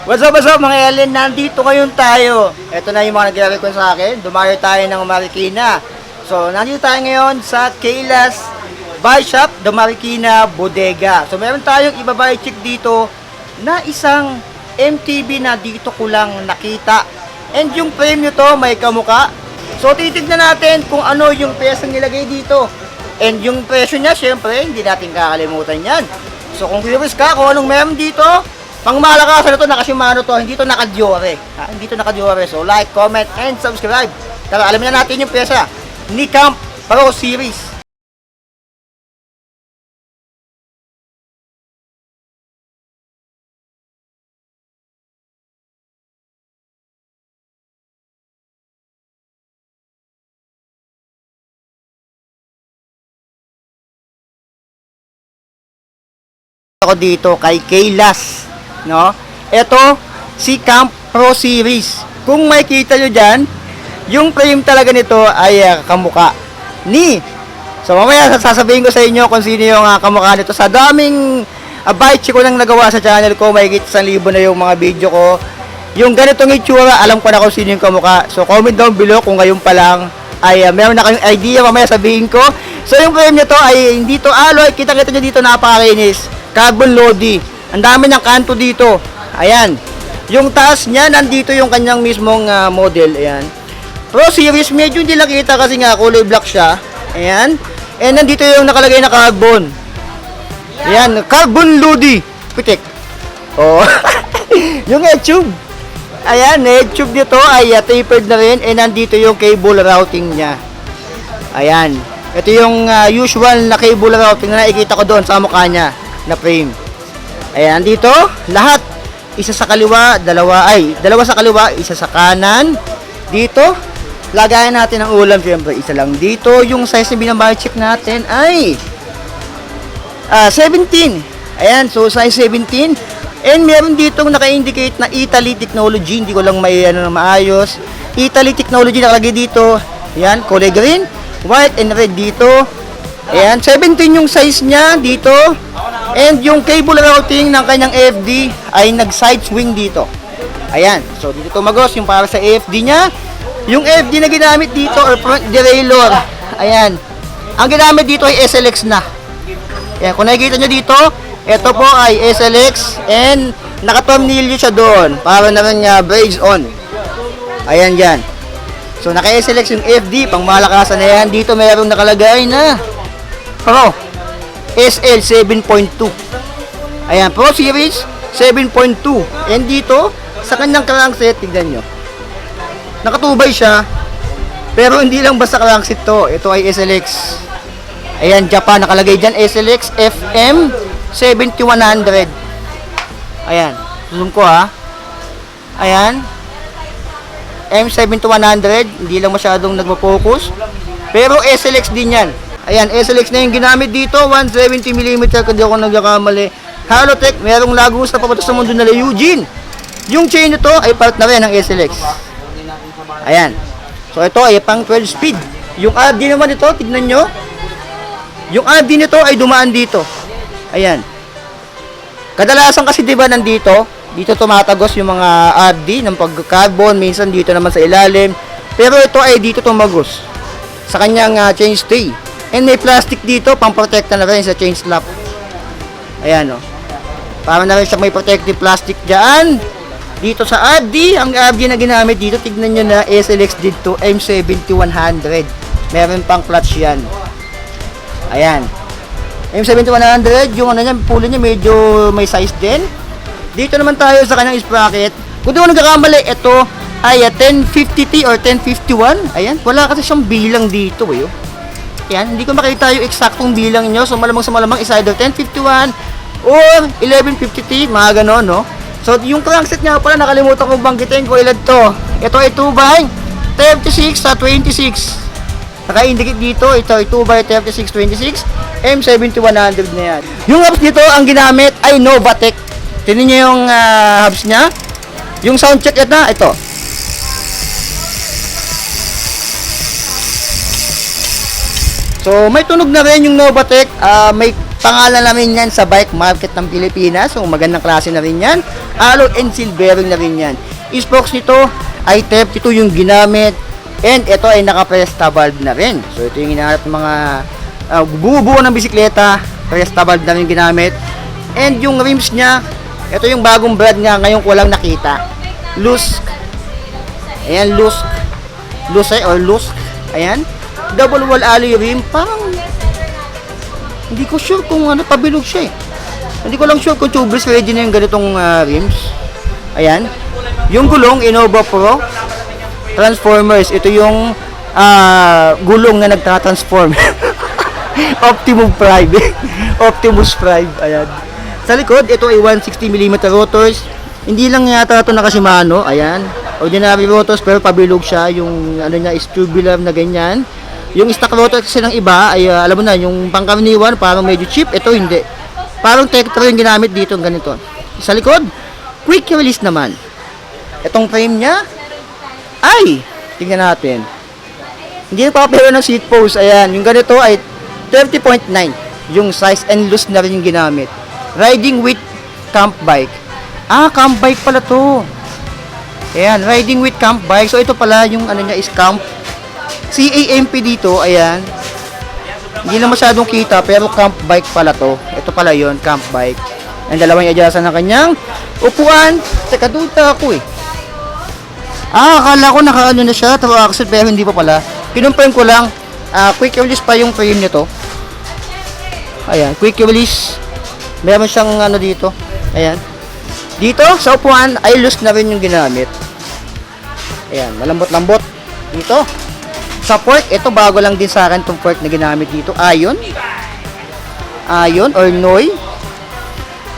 What's up mga Ellen? Nandito ngayon tayo. Ito na yung mga nag-request sa akin. Dumayo tayo ng Marikina. So, nandito tayo ngayon sa Kayla's Buy Shop, The Marikina Bodega. So, meron tayong iba-buy chick dito na isang MTB na dito ko lang nakita. And yung frame nyo to, may kamuka. So, titignan natin kung ano yung presyo nilagay dito. And yung presyo niya, syempre, hindi natin kakalimutan yan. So, kung curious ka kung anong meron dito, pang malakasan na to, nakashimano to, hindi to nakadiore. Hindi to nakadiore. So, like, comment, and subscribe. Tara, alamin na natin yung pyesa ni Camp Pro Series. Ako dito kay Kayla's, no? Ito, si Camp Pro Series. Kung makikita nyo dyan, yung frame talaga nito ay kamuka ni. So mamaya sasabihin ko sa inyo kung sino yung kamuka nito. Sa daming bite ko nang nagawa sa channel ko, makikita 1,000 na yung mga video ko. Yung ganitong itsura, alam ko na kung sino yung kamuka. So comment down below kung ngayon pa lang ay meron na kayong idea, mamaya sabihin ko. So yung frame nito ay hindi to alloy, kita-kita nyo dito, napakalinis. Carbon Lodi. Ang dami ng kanto dito. Ayan. Yung taas niya, nandito yung kanyang mismong model. Ayan. Pro Series, medyo hindi lang kita kasi nga kulay black siya. Ayan. And nandito yung nakalagay na carbon. Ayan. Carbon Lodi. Pitik. Oh. Yung head tube. Ayan. Head tube nito ay tapered na rin. And nandito yung cable routing niya. Ayan. Ito yung usual na cable routing na nakikita ko doon sa mukha niya na frame. Ayan, dito, lahat. Isa sa kaliwa, dalawa sa kaliwa, isa sa kanan. Dito, lagayan natin ang ulam, syempre, isa lang dito. Yung size na binabay check natin ay 17. Ayan, so size 17. And meron ditong naka-indicate na Italy Technology. Hindi ko lang may na maayos. Italy Technology nakalagay dito. Ayan, kulay green, white and red dito. Ayan, 17 yung size niya dito. And yung cable routing ng kanyang AFD ay nag-side swing dito. Ayan, so dito tumagos yung para sa AFD niya. Yung AFD na ginamit dito or front derailleur. Ayan, ang ginamit dito ay SLX na. Ayan, kung nakikita nyo dito, ito po ay SLX and nakatornilyo siya doon para na rin brakes on. Ayan dyan. So naka-SLX yung AFD, pang malakasan na yan. Dito mayroong nakalagay na Pro SL 7.2. Ayan, Pro Series 7.2. And dito, sa kanyang crankset, tignan nyo. Nakatubay siya. Pero hindi lang basta crankset to. Ito ay SLX. Ayan, Japan. Nakalagay dyan, SLX FM 7100. Ayan. Zoom ko ha. Ayan. M7100. Hindi lang masyadong nagpo-focus. Pero SLX din yan. Ayan, SLX na yung ginamit dito, 170mm kung di ako nagkakamali. Halotech, merong lagos na papunta sa mundo nila Eugene. Yung chain nito ay part na rin ng SLX. Ayan. So ito ay pang 12 speed. Yung RD naman ito, tignan nyo. Yung RD nito ay dumaan dito. Ayan. Kadalasan kasi diba nandito, dito tumatagos yung mga RD ng pag-carbon, minsan dito naman sa ilalim. Pero ito ay dito tumagos sa kanyang chain stay. And may plastic dito, pang-protecta na rin sa chain slap. Ayan o. Para na rin siya may protective plastic dyan. Dito sa RD, ang RD na ginamit dito, tignan nyo na SLX dito, M7100. Meron pang clutch yan. Ayan. M7100, yung ano niya, pulo niya medyo may size din. Dito naman tayo sa kanyang sprocket. Kung di ko nagkakamali, ito ay 1050T or 1051. Ayan, wala kasi siyang bilang dito eh. Yan, hindi ko makita yung eksaktong bilang nyo. So malamang sa malamang is either 1051 or 1150T, mga ganon, no? So yung crankset nga pala, nakalimutan kong banggitin ko ilan to. Ito ay 2x36 sa 26. Naka-indicate dito, ito ay 2x3626 M7100 na yan. Yung hubs nito, ang ginamit ay Novatech. Tingnan nyo yung hubs nya. Yung sound check ito. So, may tunog na rin yung Novatech. May pangalan namin yan sa bike market ng Pilipinas. So, magandang klase na rin yan. alloy and seal bearing na rin yan. Spokes nito ay 32 yung ginamit, and ito ay naka-presta valve na rin. So ito yung hinahanap ng mga bumubuo ng bisikleta, presta valve na rin ginamit. And yung rims niya, ito yung bagong brand nga, ngayon ko lang nakita. Lusk. Ayan, Lusk. Lusk. Ayan. Double wall alloy rim. Parang hindi ko sure kung ano, pabilog siya eh. Hindi ko lang sure kung tubeless ready na yung ganitong rims. Ayan. Yung gulong, Innova Pro Transformers. Ito yung gulong na nagtatransform. Optimus Prime. Ayan. Sa likod, ito ay 160mm rotors. Hindi lang yata ito na Shimano. Ayan. Ordinary rotors pero pabilog siya. Yung ano niya is tubular na ganyan. Yung stock rotors kasi ng iba ay alam mo na, yung pangkaraniwan parang medyo cheap. Ito hindi. Parang Tektro yung ginamit dito ganito. Sa likod, quick release naman. Itong frame niya ay, tingnan natin. Hindi na papero ng seat post. Ayan, yung ganito ay 30.9. Yung size and loose na rin yung ginamit. Riding with camp bike. Camp bike pala to. Ayan, riding with camp bike. So ito pala yung ano niya is camp. CAMP dito, ayan. Hindi na masyadong kita pero camp bike pala to. Ito pala yon, camp bike. Ang dalawang adjustan ng kanyang upuan. Teka, duta ako eh. Akala ko naka-ano na siya, through axle, pero hindi pa pala. Kinumprime ko lang, quick release pa yung frame nito. Ayan, quick release. Meron siyang ano dito. Ayan. Dito, sa upuan, ay loose na rin yung ginamit. Ayan, malambot-lambot. Dito. Sa fork, ito bago lang din sa akin itong fork na ginamit dito. Ion or Noi.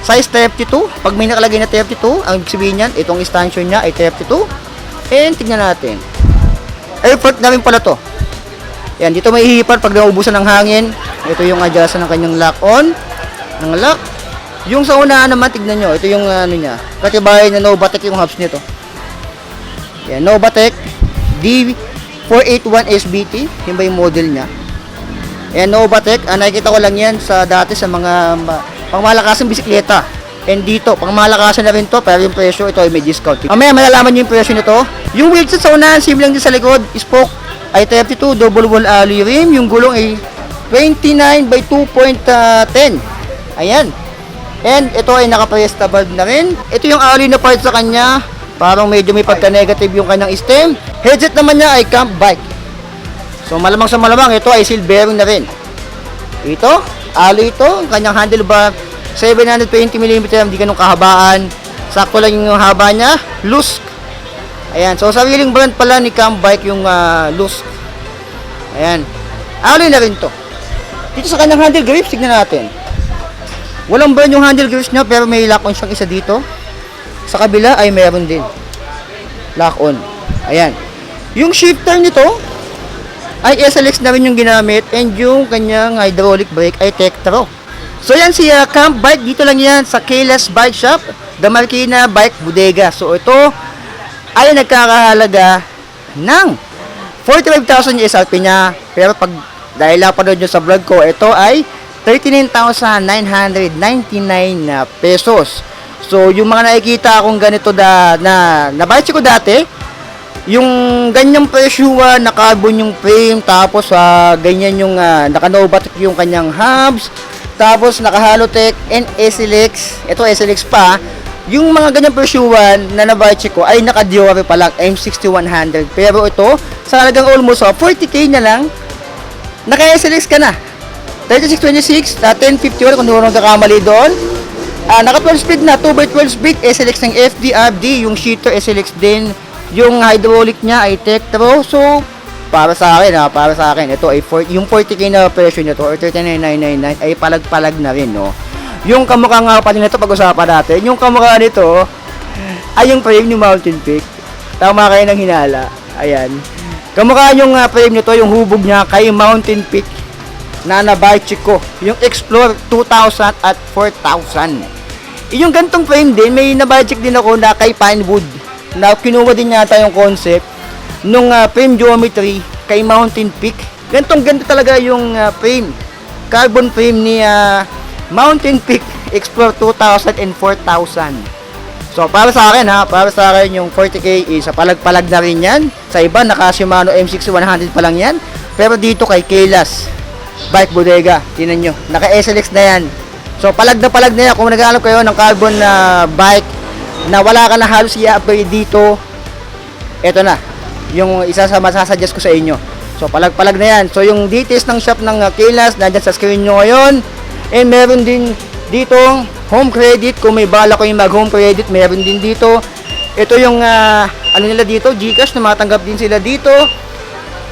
Size 32. Pag may nakalagay na 32, ang sabihin niyan, itong stanchion niya ay 32. And tingnan natin. Air fork na rin pala to. Yan, dito may hihipan pag naubusan ng hangin. Ito yung adjustan ng kanyang lock on. Ng lock. Yung sa unahan naman, tignan nyo. Ito yung ano niya. Katibayan na Novatec yung hubs nito. Yan, Novatec D481 SBT. Yun ba yung model niya? Yan, Novatec. Nakikita ko lang yan sa dati sa mga pangmalakasang bisikleta. And dito, pangmalakasan na rin to. Pero yung presyo, ito ay may discount. Mamaya malalaman nyo yung presyo nito. Yung wheelset sa unahan, sim lang din sa likod. Spoke ay 32, double wall alloy rim. Yung gulong ay 29 by 2.10. Ayan. And ito ay naka-presta valve na rin. Ito yung alloy na part sa kanya. Parang medyo may pagka-negative yung kanyang stem. Headset naman niya ay camp bike. So malamang sa malamang, ito ay seal bearing na rin. Ito, alloy ito. Ang kanyang handlebar, 720mm, hindi ganun kahabaan. Sakto lang yung haba niya. Lusk. Ayan. So sariling brand pala ni camp bike yung Lusk. Ayan. Alloy na rin to. Dito sa kanyang handle grips, tignan natin. Walang brand yung handle grips niya pero may lock on siyang isa dito. Sa kabila ay meron din. Lock on. Ayan. Yung shifter nito ay SLX na rin yung ginamit and yung kanyang hydraulic brake ay Tektro. So yan si camp bike. Dito lang yan sa Keyless Bike Shop, Damarquina Bike Bodega. So ito ay nagkakahalaga ng 45,000 yung SRP niya. Pero pag dahil napanood nyo sa vlog ko, ito ay 39,999 pesos. So, yung mga nakikita akong ganito na bike ko dati, yung ganyang presyo, naka-carbon yung frame, tapos ganyan yung naka-Novatec yung kanyang hubs, tapos naka-Halotech and SLX. Ito SLX pa. Yung mga ganyang presyo na nabike ko ay naka-Diore pa lang, M6100. Pero ito, sa halagang almost 40k na lang, naka-SLX ka na. 3626, 1051 kung hindi mo nagkakamali doon. Naka 12 speed na, 2x12 speed, SLX ng FDRD, yung shifter SLX din, yung hydraulic niya ay Tektro. So, para sa akin, ito ay yung 40k na presyo nito or 39,999 ay palag-palag na rin, no. Yung kamukha nga pa nito pag-usapan natin, yung kamukha nito ay yung frame ni Mountain Peak. Tama kayo ng hinala. Ayan. Kamukha yung frame nito, yung hubog niya kay Mountain Peak na nabike ko, yung Explorer 2000 at 4000. Yung gantong frame din, may nabike din ako na kay Pinewood, na kinuha din yata yung concept nung frame geometry kay Mountain Peak. Ganto talaga yung frame, carbon frame ni Mountain Peak Explorer 2000 and 4000. So para sa akin yung 40k is palag-palag na rin yan. Sa iba naka Shimano M6100 pa lang yan. Pero dito kay Kaylas Bike Bodega, tingnan nyo, naka SLX na yan. So palag na yan. Kung naghahanap kayo ng carbon na bike na wala ka na halos i-upgrade dito, eto na yung isa sa masasuggest ko sa inyo. So palag-palag na yan. So yung details ng shop ng Kaylas nandyan sa screen nyo ngayon. And meron din dito home credit. Kung may bala ko yung mag home credit, meron din dito. Ito yung ano nila dito, GCash, na matanggap din sila dito.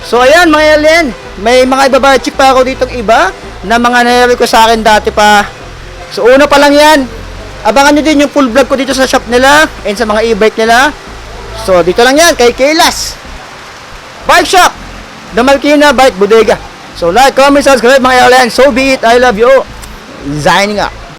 So ayan mga alien, may mga iba-budget chip pa ako dito iba na mga nare ko sa akin dati pa. So una pa lang yan, abangan nyo din yung full vlog ko dito sa shop nila and sa mga e-bike nila. So dito lang yan kay Kaylas Bike Shop, The Marikina Bike Bodega. So like, comment, subscribe mga alien. So be it, I love you. Signing up.